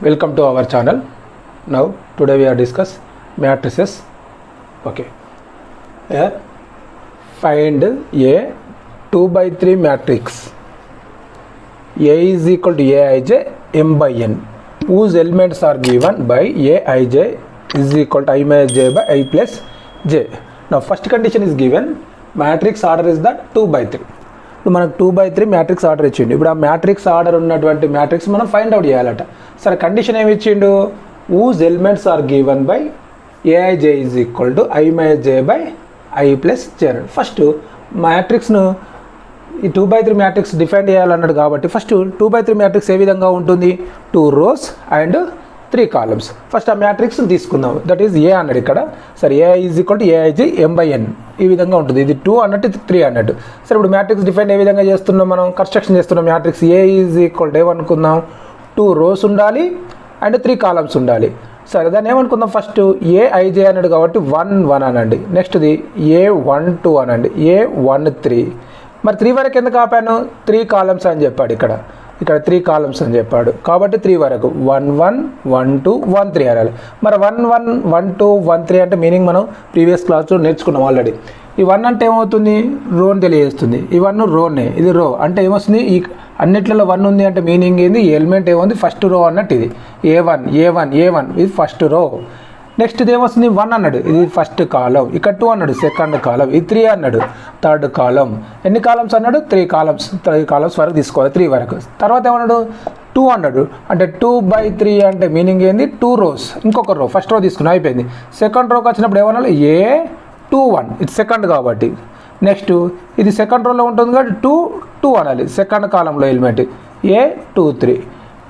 Welcome to our channel. Now today we are discuss matrices. Okay, here find a 2/3 matrix. A is equal to Aij m by n, whose elements are given by Aij is equal to I minus j by I plus j. Now first condition is given, matrix order is the 2/3. ఇప్పుడు మనకు 2/3 matrix order ఇచ్చిండు. ఇప్పుడు ఆ matrix order ఉన్నటువంటి matrix మనం find out చేయాలట. సరే condition ఏమి ఇచ్చిండు, whose elements are given by Aij is equal to I minus j by I plus j. First మ్యాట్రిక్స్ను ఈ 2/3 మ్యాట్రిక్స్ డిఫైన్ చేయాలన్నాడు కాబట్టి ఫస్ట్ 2/3 మ్యాట్రిక్స్ ఏ విధంగా ఉంటుంది, 2 rows అండ్ 3 columns. ఫస్ట్ ఆ మ్యాట్రిక్స్ తీసుకుందాం, దట్ ఈజ్ ఏ అన్నాడు ఇక్కడ. సరే A is equal to aij M by N ఈ విధంగా ఉంటుంది. ఇది 2 అన్నట్టు, ఇది 3 అన్నట్టు. సరే ఇప్పుడు మ్యాట్రిక్స్ డిఫైన్ ఏ విధంగా చేస్తున్నాం, మనం కన్స్ట్రక్షన్ చేస్తున్నాం. Matrix A is equal to ఏమనుకుందాం, 2 rows ఉండాలి అండ్ 3 columns ఉండాలి. సరే దాన్ని ఏమనుకుందాం, ఫస్ట్ ఏఐజే అన్నాడు కాబట్టి 1 1 అనండి. నెక్స్ట్ది A12 అనండి, A13. మరి 3 వరకు ఎందుకు ఆపాను, 3 columns అని చెప్పాడు ఇక్కడ 3 columns అని చెప్పాడు కాబట్టి 3 వరకు 1 1 1 2 1 3 అనాలి. మరి 1 1 1 2 1 3 అంటే మీనింగ్ మనం ప్రీవియస్ క్లాస్లో నేర్చుకున్నాం ఆల్రెడీ. ఈ 1 అంటే ఏమవుతుంది, రోని తెలియజేస్తుంది. ఈ 1 రోనే, ఇది రో అంటే ఏమొస్తుంది, ఈ అన్నిట్లలో 1 ఉంది అంటే మీనింగ్ ఏంది, ఈ ఎలిమెంట్ ఏముంది, ఫస్ట్ రో అన్నట్టు. ఇది A1 ఇది ఫస్ట్ రో. నెక్స్ట్ ఇది ఏమొస్తుంది, 1 అన్నాడు, ఇది ఫస్ట్ కాలం. ఇక్కడ 2 అన్నాడు, సెకండ్ కాలం. ఇది 3 అన్నాడు, థర్డ్ కాలం. ఎన్ని కాలమ్స్ అన్నాడు, 3 columns వరకు తీసుకోవాలి, 3 వరకు. తర్వాత ఏమన్నాడు, 2 అన్నాడు, అంటే 2/3 అంటే మీనింగ్ ఏంది, 2 rows. ఇంకొక రో, ఫస్ట్ రో తీసుకుని అయిపోయింది. సెకండ్ రోకి వచ్చినప్పుడు ఏమన్నా A21, ఇది సెకండ్ కాబట్టి. నెక్స్ట్ ఇది సెకండ్ రోలో ఉంటుంది కాబట్టి 2 2 అనాలి, సెకండ్ కాలంలో ఎలిమెంట్ A23.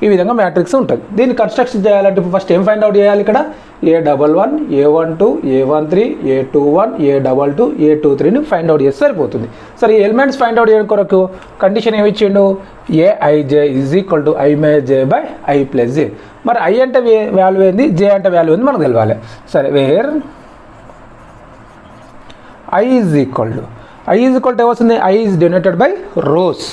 ఈ విధంగా మ్యాట్రిక్స్ ఉంటుంది. దీన్ని కన్స్ట్రక్షన్ చేయాలంటే ఫస్ట్ ఏం ఫైండ్ అవుట్ చేయాలి, ఇక్కడ A11 A12 A13 A21 A22 A23ని find out చేస్తే సరిపోతుంది. సరే ఈ ఎలిమెంట్స్ ఫైండ్ అవుట్ చేయడం కొరకు కండిషన్ ఏమి ఇచ్చిండు, Aij is equal to I minus j by I plus j. మరి I అంటే వాల్యూ ఏంది, j అంటే వాల్యూ ఏంది మనకు తెలవాలి. సరే where I is equal to ఏమొస్తుంది, I is denoted by rows.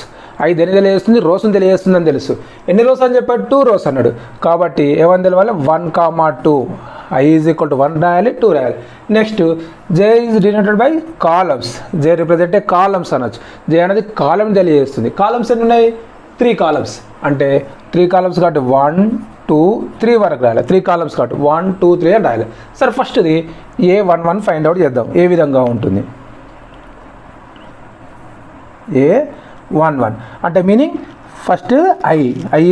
I దేని తెలియజేస్తుంది, రోస్ని తెలియజేస్తుంది అని తెలుసు. ఎన్ని రోస్ అని చెప్పాడు, 2 rows అన్నాడు కాబట్టి ఏమని తెలవాలి, 1, 2. I ఈజ్ ఈక్వల్ టు 1 రాయాలి, 2 రాయాలి. Next J is denoted by columns. J represent columns అనొచ్చు. J అనేది కాలం తెలియజేస్తుంది. కాలమ్స్ ఎన్ని ఉన్నాయి, 3 columns. అంటే 3 columns కాబట్టి 1 2 3 వరకు రాయాలి. 3 columns కాబట్టి 1 2 3 అని రాయాలి. సరే ఫస్ట్ది A11 ఫైండ్ అవుట్ చేద్దాం. ఏ విధంగా ఉంటుంది, A11 అంటే meaning first I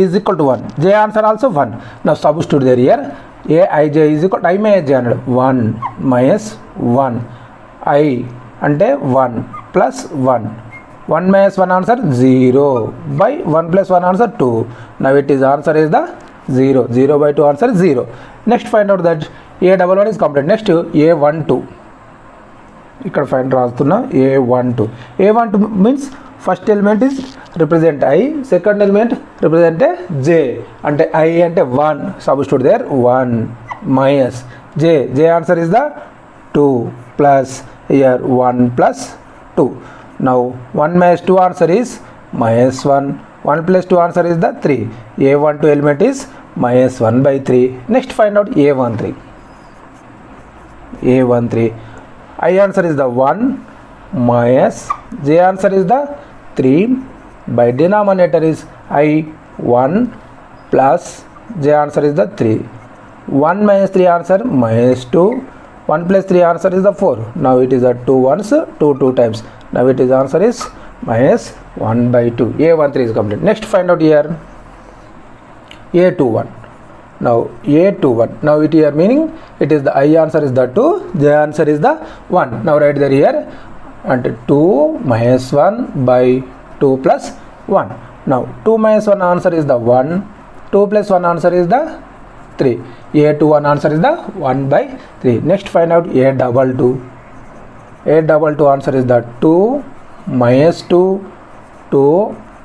is equal to 1, J answer also 1. నా substitute there here Aij is equal to I minus j అన్నాడు, 1 మైనస్ 1. I అంటే 1 plus 1, 1 minus 1 answer 0 by 1 plus 1 answer 2. Now it is answer is the 0, 0/2 answer 0. Next find out that A11 is complete. Next A12 ఇక్కడ find రాస్తున్నా, A12 means first element is represent I, second element represent J. అంటే I అంటే 1, substitute there 1 minus J answer is the 2 plus here 1 plus 2. Now 1 minus 2 answer is minus 1, 1 plus 2 answer is the 3. A12 element is minus 1/3. Next find out A13. I answer is the 1 minus J answer is the 3 by denominator is I 1 plus J answer is the 3. 1 minus 3 answer minus 2, 1 plus 3 answer is the 4. Now it is the 2 ones, 2 times. Now it is answer is minus 1/2. A13 is complete. Next find out here A21. Now A21, now it here meaning it is the I answer is the 2, J answer is the 1. Now write there here and 2 minus 1 by 2 plus 1. Now 2 minus 1 answer is the 1, 2 plus 1 answer is the 3. A21 answer is the 1/3. Next find out A22. A22 answer is the 2 minus 2, 2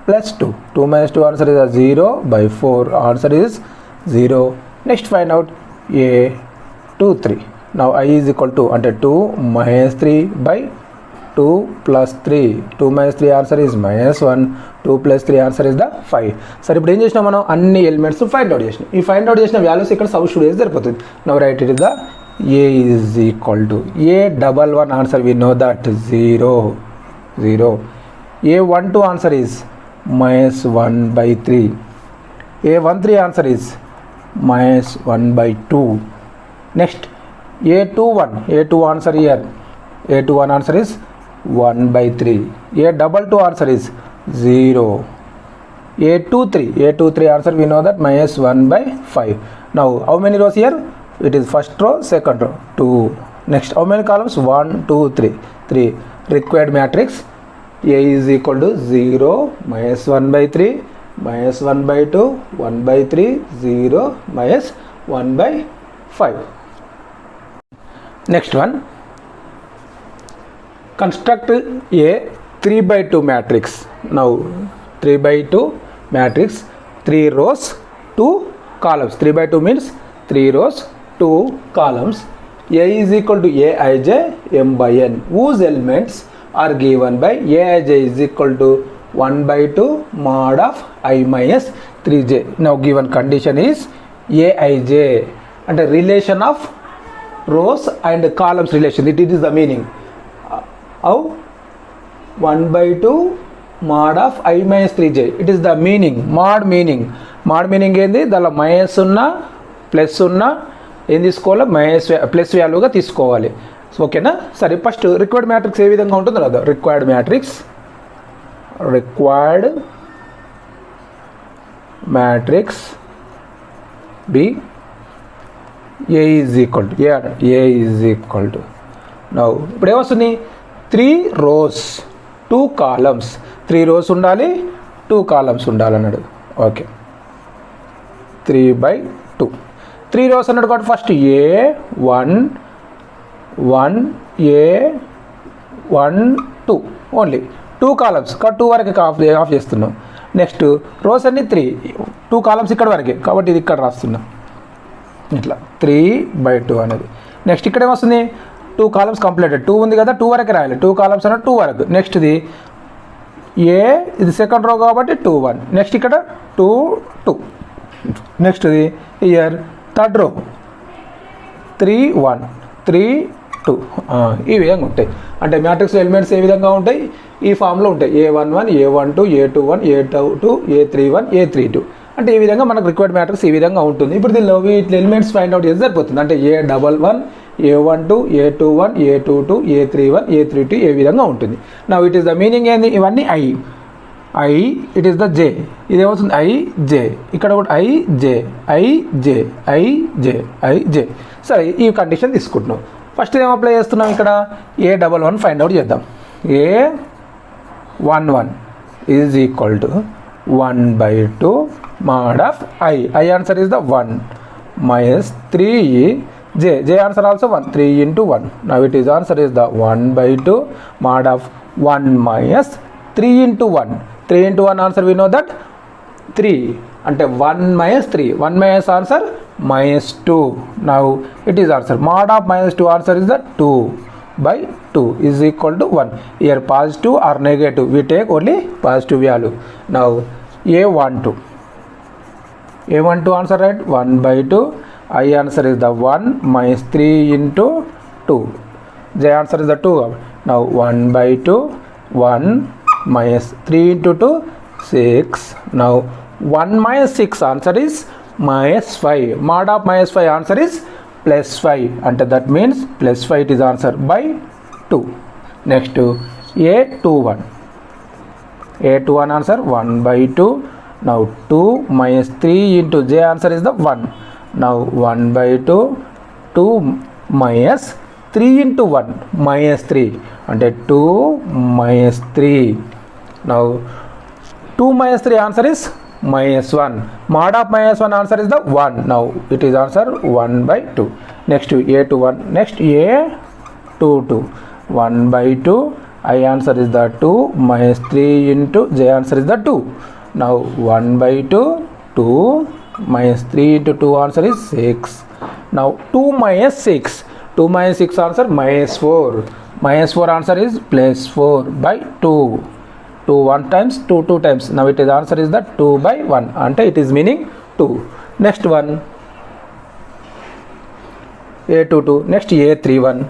plus 2. 2 minus 2 answer is the 0/4. Answer is 0. Next find out A23. Now I is equal to అంటే 2 minus 3 by 2 plus 3, 2 minus 3 answer is minus 1, 2 plus 3 answer is the 5. సరే ఇప్పుడు ఏం చేసినాం మనం అన్ని elements find out చేసినాం. ఈ find out చేసిన వాల్యూస్ ఇక్కడ సబ్స్టిట్యూట్ చేసి సరిపోతుంది. Now right it is the a is equal to a11 answer we know that 0 0. a12 answer is minus 1 by 3. a13 answer is minus 1 by 2. Next a21 answer here, a21 answer is 1 by 3. a22 answer is 0. a23 answer we know that minus 1 by 5. Now how many rows here? It is first row, second row, 2. Next how many columns? 1 2 3. Required matrix a is equal to 0, minus 1 by 3, minus 1 by 2, 1 by 3, 0, minus 1 by 5. Next one, construct a 3 by 2 matrix. Now 3 by 2 matrix, 3 rows 2 columns. 3 by 2 means 3 rows 2 columns. A is equal to aij m by n, whose elements are given by aij is equal to 1 by 2 mod of I minus 3j. Now given condition is aij and a relation of rows and columns relation. It is the meaning. How? 1 by 2 mod of I minus 3j. It is the meaning. Mod meaning ఏంది? దానిలో minus ఉన్న plus ఉన్న ఏం తీసుకోవాలి? Minus plus వాల్యూగా తీసుకోవాలి. ఓకేనా? సరే first required matrix ఏ విధంగా ఉంటుందో కదా. Required matrix B a is equal to now ఇప్పుడు ఏమొస్తుంది? 3 rows 2 columns. 3 rows ఉండాలి, 2 columns ఉండాలి అన్నాడు. Okay, 3 by 2. 3 rows అన్నాడు కాబట్టి first a1 1 a1 2 only 2 columns కాబట్టి 2 వరకు ఆఫ్ చేస్తున్నాం. నెక్స్ట్ రోస్ అన్ని 3, 2 columns ఇక్కడ వరకే కాబట్టి ఇది ఇక్కడ రాస్తున్నాం ఇట్లా 3 by 2 అనేది. నెక్స్ట్ ఇక్కడ ఏమొస్తుంది? 2 columns కంప్లీటెడ్, 2 ఉంది కదా, 2 వరకే రాయాలి. 2 columns అన్న 2 వరకు. నెక్స్ట్ది ఇది సెకండ్ రో కాబట్టి 2 1. నెక్స్ట్ ఇక్కడ 2 2. నెక్స్ట్ది ఇయర్ థర్డ్ రో 3 1 3 2. ఈ విధంగా ఉంటాయి. అంటే మ్యాట్రిక్స్ ఎలిమెంట్స్ ఏ విధంగా ఉంటాయి? ఈ ఫామ్లో ఉంటాయి. a11 a12 a21 a22 a31 a32. అంటే ఈ విధంగా మనకు రిక్వైర్డ్ మ్యాట్రిక్స్ ఈ విధంగా ఉంటుంది. ఇప్పుడు దీనిలో వీటి ఎలిమెంట్స్ ఫైండ్ అవుట్ చేస్తే సరిపోతుంది. అంటే a11 a12 a21 a22 a31 a32 ఏ విధంగా ఉంటుంది. నా ఇట్ ఈస్ ద మీనింగ్ ఏంది? ఇవన్నీ ఐ ఇట్ ఈస్ ద జే. ఇది ఏమవుతుంది? IJ. ఇక్కడ కూడా IJ. సరే ఈ కండిషన్ తీసుకుంటున్నాం. ఫస్ట్ ఏం అప్లై చేస్తున్నాం? ఇక్కడ a11 ఫైండ్ అవుట్ చేద్దాం. a11 is equal to 1 by 2 mod of I answer is the 1 minus 3j answer also 1, 3 into 1. Now it is answer is the 1 by 2 mod of 1 minus 3 into 1. 3 into 1 answer we know that 3 అంటే 1 minus 3, 1 minus answer minus 2. Now it is answer mod of minus 2 answer is the 2 by 2 is equal to 1. Here positive or negative we take only positive value. Now a12 answer right 1 by 2. I answer is the 1 minus 3 into 2. J answer is the 2. Now 1 by 2 1 minus 3 into 2 6. Now 1 minus 6 answer is minus 5. Mod of minus 5 answer is plus 5. And that means plus 5 it is answer by 2. Next a21 answer 1 by 2. Now 2 minus 3 into j answer is the 1. Now 1 by 2 2 minus 3 into 1 minus 3 అంటే 2 minus 3. Now 2 minus 3 answer is minus 1. Mod of minus 1 answer is the 1. Now it is answer 1 by 2. Next a21. Next a22 1 by 2. I answer is the 2 minus 3 into j answer is the 2. Now 1 by 2 2 minus 3 into 2 answer is 6. Now 2 minus 6 answer minus 4. minus 4 answer is plus 4 by 2. 2 1 times, 2 2 times. Now it is answer is the 2 by 1. And it is meaning 2. Next one. A22. Next A31.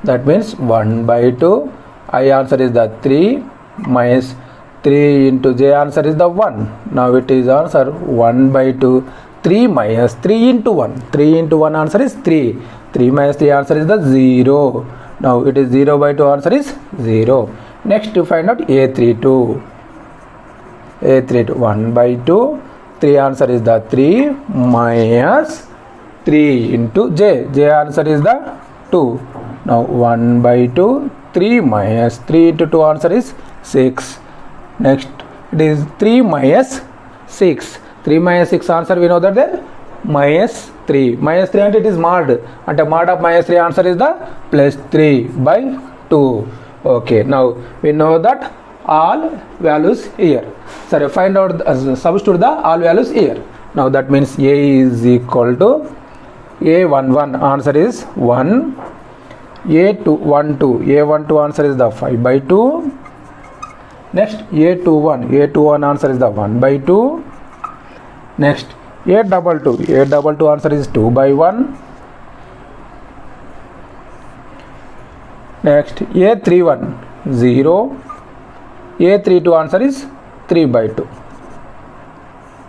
That means 1 by 2. I answer is the 3 minus 3 into J answer is the 1. Now it is answer 1 by 2. 3 minus 3 into 1. 3 into 1 answer is 3. 3 minus 3 answer is the 0. Now it is 0 by 2 answer is 0. Next to find out A32. A32 1 by 2. 3 answer is the 3 minus 3 into J. J answer is the 2. Now 1 by 2. 3 minus 3 into 2 answer is 6. Next it is 3 minus 6. 3 minus 6 answer we know that there minus 3. Minus 3 and it is mod. And the mod of minus 3 answer is the plus 3 by 2. Okay, now we know that all values here. Sorry, find out substitute the all values here. Now that means A is equal to A11 answer is 1. A12 A12 answer is the 5 by 2. Next A21 answer is the 1 by 2. Next A22 answer is 2 by 1. Next A31 0. A32 answer is 3 by 2.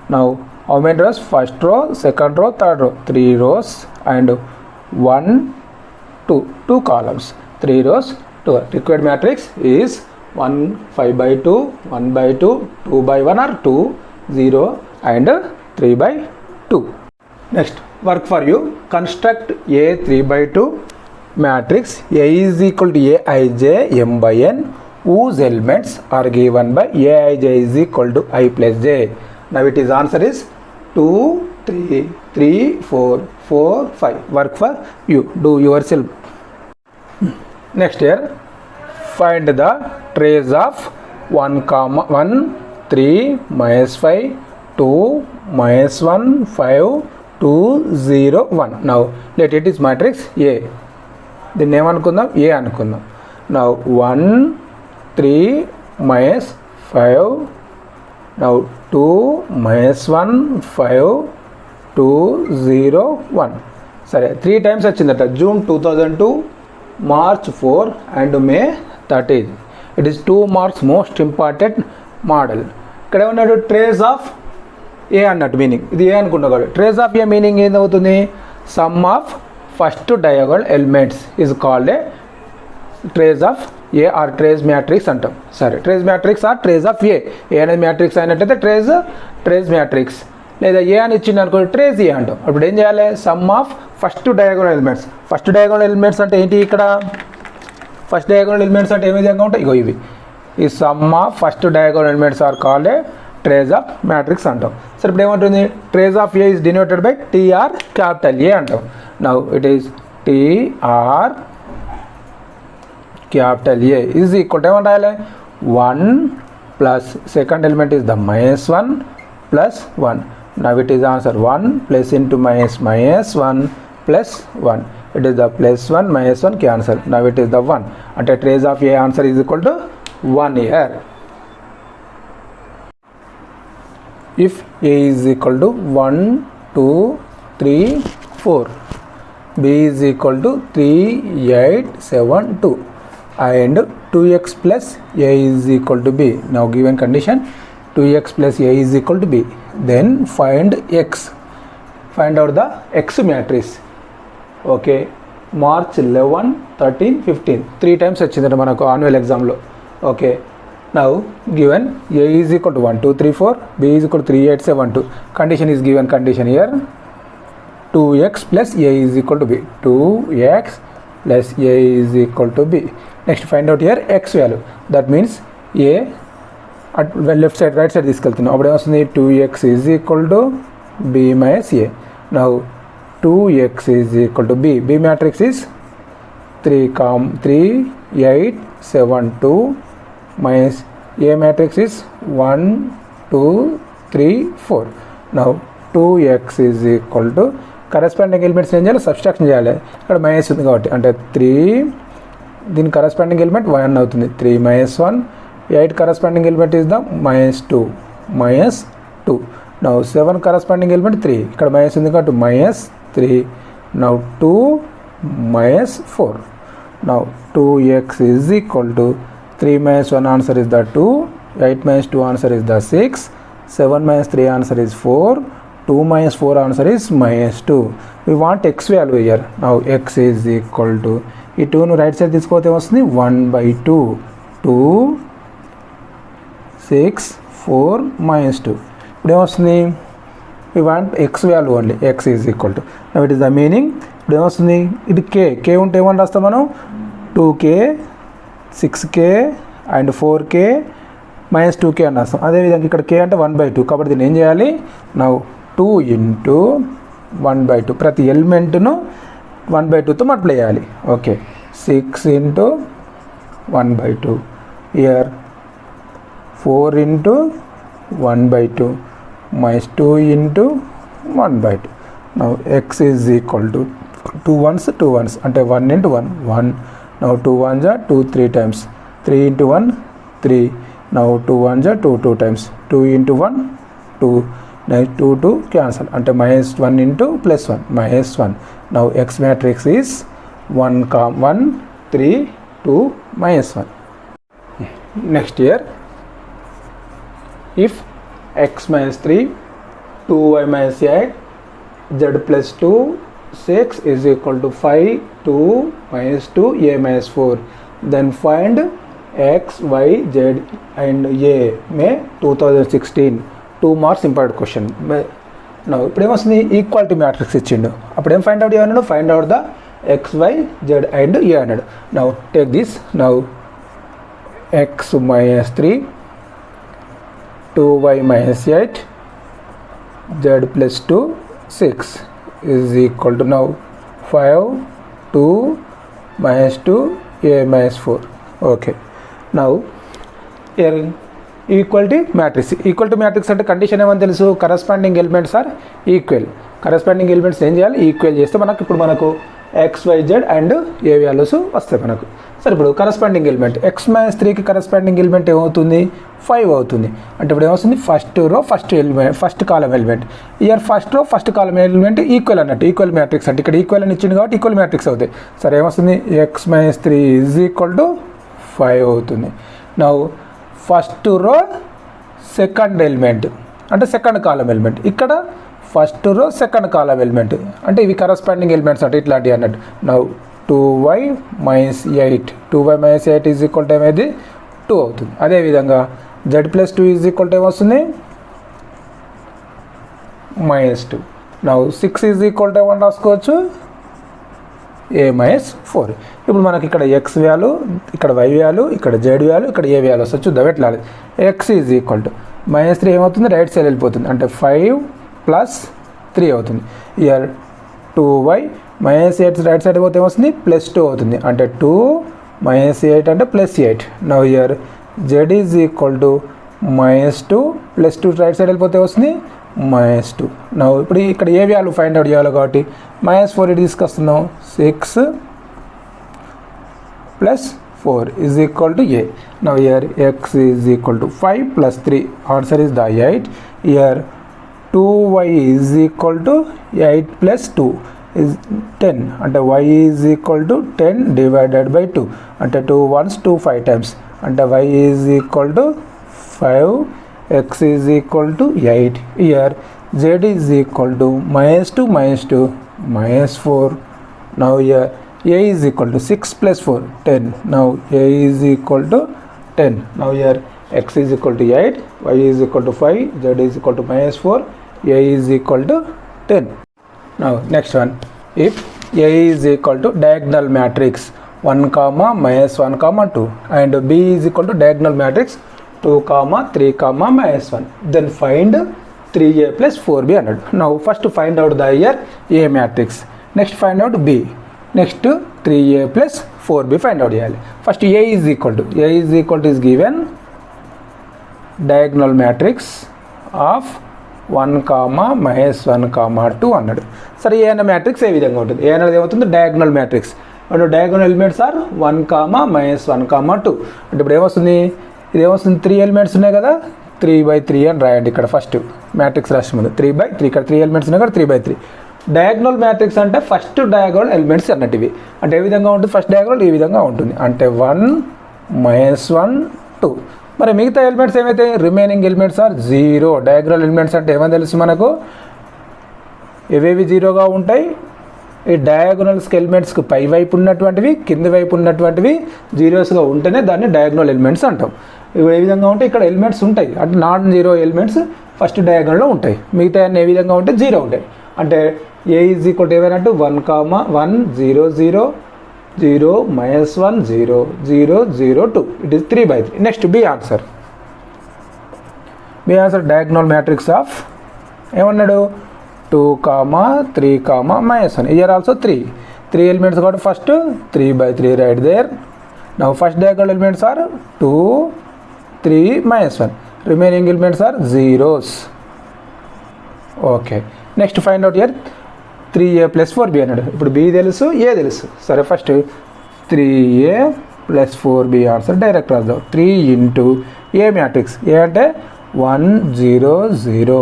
Now how many rows? First row, second row, third row. 3 rows and 1 2 columns. 3 rows, 2. Required matrix is 1 5 by 2, 1 by 2, 2 by 1 or 2, 0 and 3 by 2. Next work for you. Construct a 3 by 2 matrix. A is equal to Aij m by n whose elements are given by Aij is equal to I plus j. Now it is answer is 2 3 3 4 4 5. Work for you. Do yourself. Next here, find the trace of 1 3 minus 5 2 minus 1 5 2 0 1. Now let it is matrix A. The name anukundam A anukundam. Now 1 3 minus 5. Now 2 minus 1 5 2 0 1. Sorry, 3 times వచ్చిందట. June 2002, March 4 and May 13. It is 2 marks most important model. ఇక్కడ ఏమన్నాడు trace of ఏ అన్నట్టు meaning. ఇది A అనుకున్నాడు. Trace of A meaning ఏమవుతుంది? Sum of first diagonal elements is called A trace of A or trace matrix అంటాం. సరే, trace matrix or trace of A. A అనేది matrix అయినట్టయితే ట్రేస్ మ్యాట్రిక్స్, లేదా ఏ అని ఇచ్చింది అనుకో ట్రేస్ ఏ అంటాం. అప్పుడు ఏం చేయాలి? Some of first diagonal elements. First diagonal elements అంటే ఏంటి? ఇక్కడ ఫస్ట్ డయాగోనల్ ఎలిమెంట్స్ అంటే ఏ విధంగా ఉంటాయి? ఇగో ఇవి. ఈ sum of first diagonal elements are called A trace of matrix అంటాం. సరే, ఇప్పుడు ఏమంటుంది? Trace of A is denoted by TR capital A అంటాం. Now it is TR capital A is equal to ఏమని రాయాలి? 1 plus second element is the -1 plus 1. Now it is answer 1 plus into minus 1 plus 1. It is the plus 1 minus 1 cancel. Now it is the 1. At a trace of A answer is equal to 1 here. If A is equal to 1 2 3 4, B is equal to 3 8 7 2 and 2x plus A is equal to B. Now given condition 2x plus A is equal to B. Then find x. Find out the x matrix. Okay, March 11 13 15 3 times వచ్చిందంట మనకు annual exam లో. Okay, now given A is equal to 1 2 3 4, B is equal to 3 8 7 2. Condition is given. Condition here 2x plus A is equal to B. 2x plus A is equal to B. Next find out here x value. That means A at left side right side తీసుకెళ్తున్నాం. అప్పుడు ఏమొస్తుంది? 2x is equal to b minus a. Now 2x is equal to b. B matrix is 3 8 7 2 minus a matrix is 1 2 3 4. Now 2x is equal to corresponding elements ఏం చేయాలి, subtraction చేయాలి. ఇక్కడ minus ఉంది కాబట్టి అంటే 3, దీని కరెస్పాండింగ్ ఎలిమెంట్ 1 అవుతుంది. 3 - 1, 8 corresponding element is the -2, -2. Now 7 corresponding element 3, ఇక్కడ మైనస్ ఉంది కాబట్టి -3. Now 2 - 4. Now 2x is equal to 3 - 1 answer is the 2, 8 - 2 answer is the 6, 7 - 3 answer is 4, 2 - 4 answer is -2. We want x value here. Now x is equal to, ఈ 2ను right side తీసుకోతే వస్తుంది 1/2, 2, 6, 4 - 2. ఇప్పుడు ఏమొస్తుంది, we want x value only. x is equal to, now it is the meaning. ఇప్పుడు ఏమొస్తుంది, ఇది k ఉంటే ఏమని రాస్తాం మనం, 2k, 6k and 4k -2k అని రాస్తాం. అదేవిధంగా ఇక్కడ k అంటే 1/2 కాబట్టి దీన్ని ఏం చేయాలి, నౌ 2 × 1/2 ప్రతి ఎలిమెంట్ను 1/2తో మల్టిప్లై చేయాలి. Okay, 6 × 1/2 year, 4 × 1/2 -2 × 1/2. Now x is equal to 2 ones అంటే 1 × 1 1. Now 2 ones are 2 3 times, 3 × 1 3. Now 2 ones are 2 times, 2 × 1 2. Now 2 cancel అంటే -1 × +1 -1. Now x matrix is 1 3 2 -1. Next here, if x - 3 2y - 8 z + 2 6 is equal to 5 2 - 2 a - 4, then find x y z and a. May 2016 2 marks important question. Now ఇప్పుడు ఏమొస్తుంది, equality matrix ఇచ్చిండు, అప్పుడు ఏం find out చేయమన్నాడు, find out the x y z and a అన్నాడు. Now take this, now x - 3 2y - 8 z + 2 6 is equal to, now 5 2 - 2 a - 4. Okay, now here equality matrix అంటే condition ఏమని తెలుసు, corresponding elements are equal. Corresponding elements ఏం చేయాలి, equal చేస్తే ఇప్పుడు మనకు XYZ and A values వస్తాయి మనకు. సరే, ఇప్పుడు కరస్పాండింగ్ ఎలిమెంట్ x - 3కి కరస్పాండింగ్ ఎలిమెంట్ ఏమవుతుంది, 5 అవుతుంది. అంటే ఇప్పుడు ఏమవుతుంది, ఫస్ట్ కాలం element year, first row first కాలం ఎలిమెంట్ ఈక్వల్ అన్నట్టు, ఈక్వల్ మ్యాట్రిక్స్ అంటే ఇక్కడ ఈక్వల్ అని ఇచ్చింది కాబట్టి ఈక్వల్ మ్యాట్రిక్స్ అవుతాయి. సరే, ఏమొస్తుంది, x - 3 is equal to 5 అవుతుంది. Now first row second element అంటే సెకండ్ కాలం ఎలిమెంట్, ఇక్కడ first row second column element అంటే ఇవి కరస్పాండింగ్ ఎలిమెంట్స్ అంటే ఇట్లాంటివి అన్నట్టు. Now 2y - 8 2y - 8 is equal to ఏమైంది, 2 అవుతుంది. అదేవిధంగా z + 2 ఈజ్ ఈక్వల్ టు ఏమొస్తుంది, -2. నౌ 6 ఈజ్ ఈక్వల్ టు ఏమని రాసుకోవచ్చు, a - 4. ఇప్పుడు మనకి ఇక్కడ x వాల్యూ, ఇక్కడ y వాల్యూ, ఇక్కడ z వాల్యూ, ఇక్కడ a వాల్యూ వస్తుంది. చూద్దాం ఎట్లా. x ఈజ్ ఈక్వల్ టు -3 ఏమవుతుంది, రైట్ సైడ్ వెళ్ళిపోతుంది అంటే 5 + 3 అవుతుంది. ఇయర్ 2y - 8 రైట్ సైడ్ పోతే ఏమొస్తుంది, +2 అవుతుంది అంటే 2 - 8 అంటే +8. Now year z is equal to -2 + 2 right side వెళ్ళిపోతే వస్తుంది -2. నౌ ఇప్పుడు ఇక్కడ ఏ వాల్యూ ఫైండ్ అవుట్ చేయాలి కాబట్టి -4 తీసుకొస్తున్నాం, 6 + 4 is equal to a. Now here x is equal to 5 + 3, answer is the 8. Here 2y is equal to 8 + 2 is 10 అంటే y is equal to 10 divided by 2 అంటే 2 ones 2 5 times అంటే y is equal to 5, x is equal to 8. Here z is equal to -2 - 2 -4. Now here a is equal to 6 + 4 10. Now a is equal to 10. Now here x is equal to 8, y is equal to 5, z is equal to -4, a is equal to 10. Now next one, if a is equal to diagonal matrix 1, -1, 2 and b is equal to diagonal matrix 2, 3, -1, then find 3a + 4b అన్నాడు. Now first find out the here a matrix, next find out b, next 3a + 4b find out చేయాలి. First a is equal to is given diagonal matrix of 1 comma minus 1 comma 2 అన్నాడు. సరే ఏ అన్న matrix ఏ విధంగా ఉంటుంది? A అనేది ఏమవుతుంది? Diagonal matrix. And diagonal elements are 1 comma minus 1 comma 2. అంటే ఇప్పుడు ఏమొస్తుంది? ఇది ఏమొస్తుంది? 3 ఎలిమెంట్స్ ఉన్నాయి కదా, 3/3 అని రాయండి ఇక్కడ ఫస్ట్ మ్యాట్రిక్స్ రాసిన ముందు. 3/3 ఇక్కడ 3 ఎలిమెంట్స్ ఉన్నాయి కదా, 3/3. డయాగ్నల్ మ్యాట్రిక్స్ అంటే ఫస్ట్ డయాగ్నల్ ఎలిమెంట్స్ అన్నట్టువి. అంటే ఏ విధంగా ఉంటుంది? ఫస్ట్ డయాగ్నల్ ఈ విధంగా ఉంటుంది. అంటే 1 మైనస్ 1 2. మరి మిగతా ఎలిమెంట్స్ ఏమైతే? Remaining elements are 0. Diagonal elements అంటే ఏమని తెలుసు మనకు? ఏవేవి 0గా ఉంటాయి? ఈ డయాగోనల్స్కి ఎలిమెంట్స్కి పై వైపు ఉన్నటువంటివి, కింది వైపు ఉన్నటువంటివి 0స్గా ఉంటేనే దాన్ని డయాగ్నల్ ఎలిమెంట్స్ అంటాం. ఇవి ఏ విధంగా ఉంటాయి? ఇక్కడ ఎలిమెంట్స్ ఉంటాయి అంటే నాన్ 0 ఎలిమెంట్స్ ఫస్ట్ డయాగ్నల్లో ఉంటాయి. మిగతా అన్ని ఏ విధంగా ఉంటాయి? 0 ఉంటాయి. అంటే ఏ ఈజ్ ఈక్వల్ టు ఏమైనట్టు 1 comma 1 0 0 0 minus 1 0 0 0 2. It is 3/3. Next B answer. B answer diagonal matrix of ఏమన్నాడు? 2 comma 3 comma minus 1. Here also 3 elements కాబట్టి first 3/3 right there. Now first diagonal elements are 2 3 minus 1. Remaining elements are 0s. Okay, next find out here 3a plus 4b అన్నాడు. ఇప్పుడు b తెలుసు, a తెలుసు. సరే first 3a plus 4b answer direct రాద్దాం. 3 into ఏ matrix. ఏ అంటే 1 0 0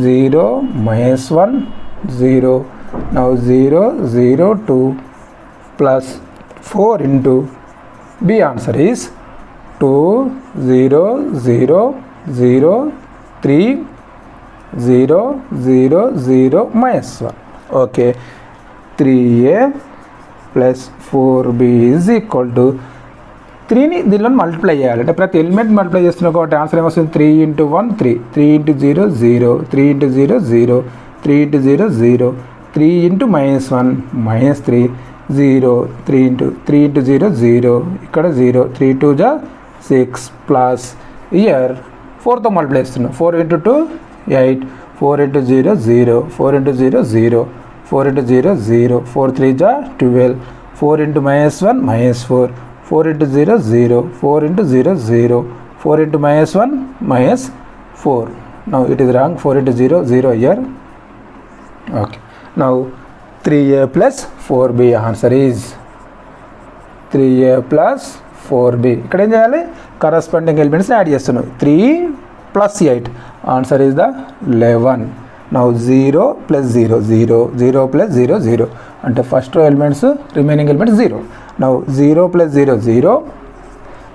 0 minus 1 0 now 0 0 2 plus 4 into b answer is 2 0 0 0 3 0 0 0 minus 1. Okay, 3a plus 4b is equal to 3ని దీనిలో multiply చేయాలి. అంటే ప్రతి ఎలిమెంట్ మల్టిప్లై చేస్తున్నాం కాబట్టి ఆన్సర్ ఏమొస్తుంది? 3 into 1 3 3 into 0 0 3 into 0 0 3 into 0 0 3 into minus 1 minus 3 0 3 into 0 0 ఇక్కడ 0 3 2 జా 6 ప్లస్ ఇయర్ 4తో మల్టిప్లై చేస్తున్నాం. 4 ఇంటూ 2 8 4 ఇంటూ 0 0 4 ఇంటూ 0 0 4 ఇంటూ 0 0 4 3 జా 12 4 into minus 1 minus 4 4 into 0 0 4 into 0 0 4 into minus 1 minus 4. Now it is wrong. 4 into 0 0 year. Okay, now 3a plus 4b answer is 3a plus 4b. ఇక్కడ ఏం చేయాలి? Corresponding ఎలిమెంట్స్ని add చేస్తున్నాం. 3 plus 8 answer is the 11. Now 0 plus 0 0 0 plus 0 0 అంటే first elements remaining elements 0. Now 0 plus 0 0.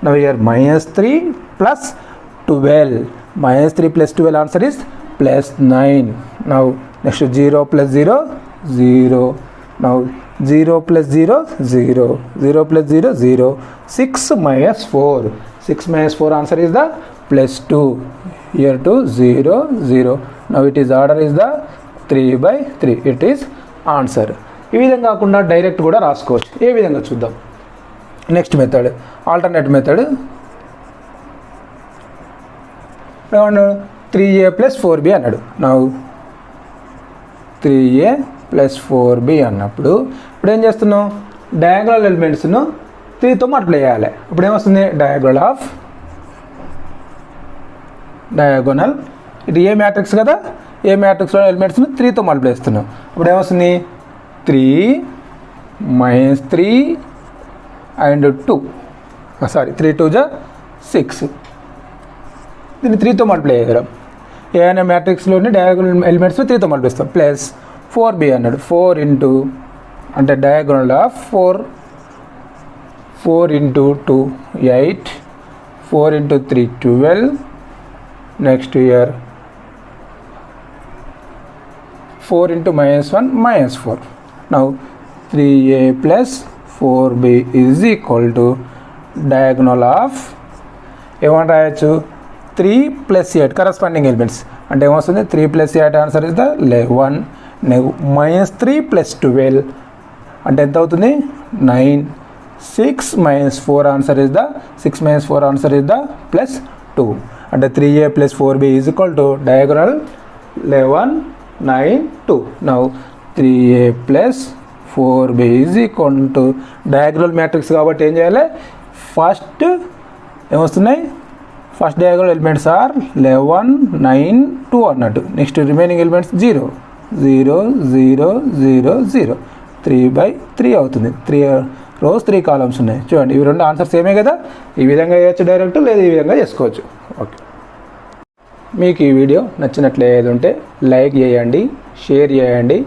Now year minus 3 plus 12 minus 3 plus 12 answer is plus 9. Now next 0 plus 0 0. Now 0 plus 0 0 0 plus 0 0 6 minus 4 6 minus 4 answer is the plus 2. Here to 0 0. Now it is order is the 3/3. It is answer. ఈ విధంగా కాకుండా direct కూడా రాసుకోవచ్చు. ఏ విధంగా చూద్దాం. Next method alternate method. 3a plus 4b అన్నాడు. Now 3a plus 4b అన్నప్పుడు ఇప్పుడు ఏం చేస్తున్నాం? డయాగ్నల్ ఎలిమెంట్స్ను 3తో మల్టిప్లై చేయాలి. ఇప్పుడు ఏమొస్తుంది? డయాగోనల్ ఇది ఏ మ్యాట్రిక్స్ కదా, ఏ మ్యాట్రిక్స్లో ఎలిమెంట్స్ని 3తో మల్టిప్లై చేస్తున్నాం. ఇప్పుడు ఏమొస్తుంది? 3 మైనస్ 3 అండ్ 2 సారీ 3 2 జా 6. దీన్ని 3తో మల్టిప్లై చేయగలం. ఏదైనా మ్యాట్రిక్స్లోని డయాగోనల్ ఎలిమెంట్స్ని 3తో మల్టిప్లై చేస్తాం. ప్లస్ 4b అన్నాడు. 4 ఇంటూ అంటే diagonal of 4 into 2 8 4 into 3 12. Next year 4 into minus 1 minus 4. Now 3a plus 4b is equal to diagonal of ఏమని రాయొచ్చు? 3 ప్లస్ 8 కరస్పాండింగ్ ఎలిమెంట్స్ అంటే ఏమొస్తుంది? 3 plus 8 answer is the 11. Minus 3 plus 12 అంటే ఎంత అవుతుంది? 9. 6 minus 4 answer is the 6 minus 4 answer is the plus 2. అంటే 3a plus 4b is equal to diagonal 11 9 2. Now 3a plus 4b is equal to diagonal matrix కాబట్టి ఏం చేయాలి? First ఏమొస్తున్నాయి? First diagonal elements are 11 9 2 అన్నట్టు. Next remaining elements 0 0 0 0 0 3/3 అవుతుంది. 3 rows 3 columns ఉన్నాయి. చూడండి ఇవి రెండు ఆన్సర్స్ సేమే కదా. ఈ విధంగా చేయొచ్చు డైరెక్ట్, లేదా ఈ విధంగా చేసుకోవచ్చు. ఓకే, మీకు ఈ వీడియో నచ్చినట్లయితే లైక్ చేయండి, షేర్ చేయండి,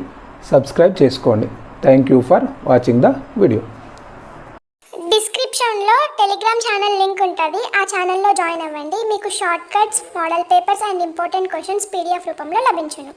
సబ్స్క్రైబ్ చేసుకోండి. Thank you for watching the video. డిస్క్రిప్షన్లో టెలిగ్రామ్ ఛానల్ లింక్ ఉంటుంది. ఆ ఛానల్లో జాయిన్ అవ్వండి. మీకు short cuts, model papers and important questions PDF రూపంలో లభించును.